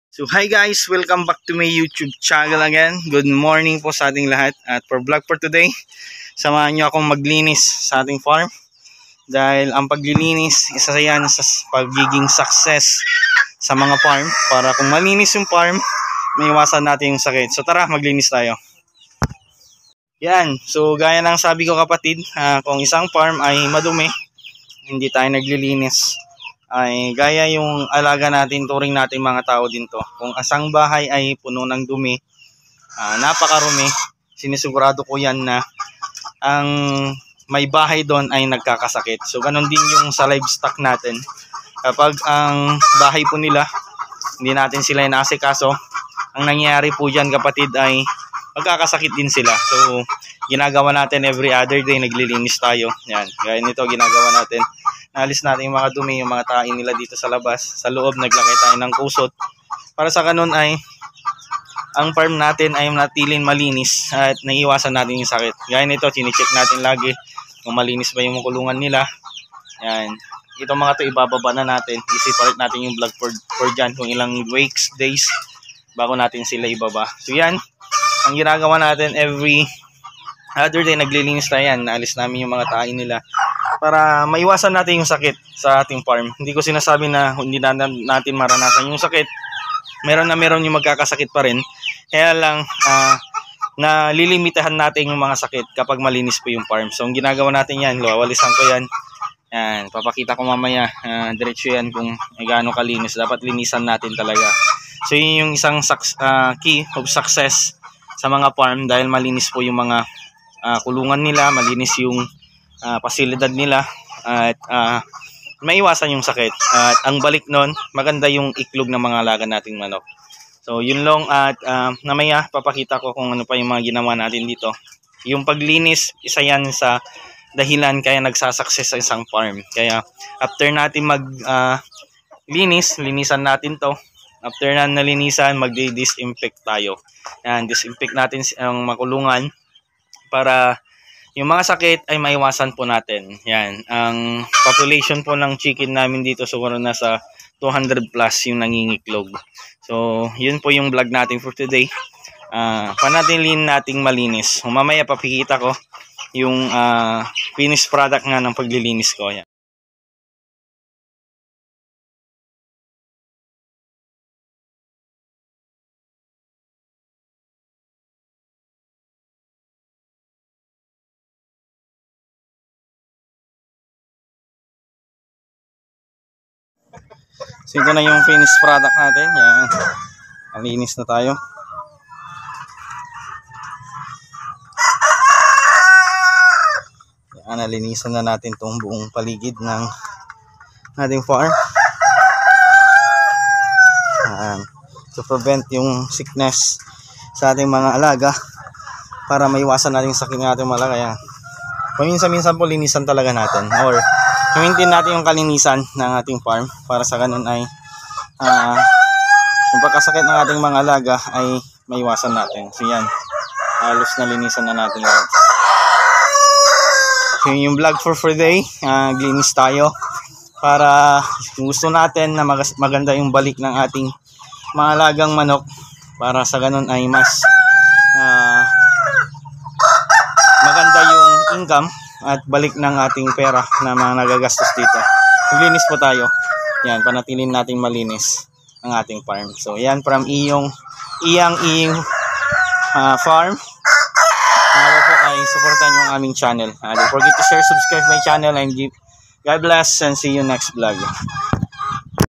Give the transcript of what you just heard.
So hi guys, welcome back to my YouTube channel again. Good morning po sa ating lahat. At for vlog for today, samahan nyo akong maglinis sa ating farm. Dahil ang paglilinis, isa yan sa pagiging success sa mga farm. Para kung malinis yung farm, may iwasan natin yung sakit. So tara, maglinis tayo. Yan, so gaya ng sabi ko kapatid, kung isang farm ay madumi, hindi tayo naglilinis. Ay gaya yung alaga natin, turing natin mga tao din to. Kung asang bahay ay puno ng dumi, napakarumi, sinisigurado ko yan na ang may bahay doon ay nagkakasakit. So ganun din yung sa livestock natin. Kapag ang bahay po nila, hindi natin sila inaasikaso, ang nangyayari po dyan kapatid ay magkakasakit din sila. So ginagawa natin every other day, naglilinis tayo. Yan, gaya nito ginagawa natin. Naalis natin yung mga dumi, yung mga tain nila dito sa labas. Sa loob, naglagay tayo ng kusot. Para sa ganun ay, ang farm natin ay natilin malinis at naiiwasan natin yung sakit. Gaya nito, chine-check natin lagi kung malinis ba yung kulungan nila. Yan. Itong mga to ibababa na natin. I-separate natin yung vlog for dyan kung ilang weeks, days bago natin sila ibaba. So yan, ang ginagawa natin every other day, naglilinis tayo yan. Naalis namin yung mga tain nila para maiwasan natin yung sakit sa ating farm. Hindi ko sinasabi na hindi na natin maranasan yung sakit. Meron yung magkakasakit pa rin. Kaya lang na lilimitahan natin yung mga sakit kapag malinis po yung farm. So ang ginagawa natin yan, wawalisan ko yan. Yan, papakita ko mamaya diretso yan kung gaano kalinis. Dapat linisan natin talaga. So yun yung isang key of success sa mga farm dahil malinis po yung mga kulungan nila, malinis yung pasilidad nila at maiwasan yung sakit. At ang balik nun, maganda yung iklog ng mga alaga nating manok. So yun lang at namaya papakita ko kung ano pa yung mga ginawa natin dito. Yung paglinis, isa yan sa dahilan kaya nagsasucess sa isang farm. Kaya after natin linisan natin to. After na nalinisan, magdi-disinfect tayo. Yan, disinfect natin ang makulungan para yung mga sakit ay maiwasan po natin. Yan. Ang population po ng chicken namin dito siguro nasa 200 plus yung nangingiklog. So, yun po yung vlog natin for today. Panatilin nating malinis. Mamaya papikita ko yung finished product nga ng paglilinis ko. Yan. So ito na yung finished product natin. Yan. Malinis na tayo. Yan, nalinisan na natin tong buong paligid ng ating farm. Yan. To prevent yung sickness sa ating mga alaga para maiwasan natin yung sakit ng ating mga alaga. Yan. Paminsan-minsan po linisan talaga natin or i-maintain natin yung kalinisan ng ating farm para sa ganun ay yung pagkasakit ng ating mga alaga ay maiwasan natin. So yan, halos nalinisan na natin lahat. So yung vlog for today, glinis tayo para gusto natin na maganda yung balik ng ating mga alagang manok para sa ganun ay mas maganda yung income at balik ng ating pera na mga nagagastos dito. Maglinis po tayo. Yan, panatilin natin malinis ang ating farm. So yan, from iyang farm. Ako po ay supportan yung aming channel. Don't forget to share, subscribe my channel and God bless and see you next vlog.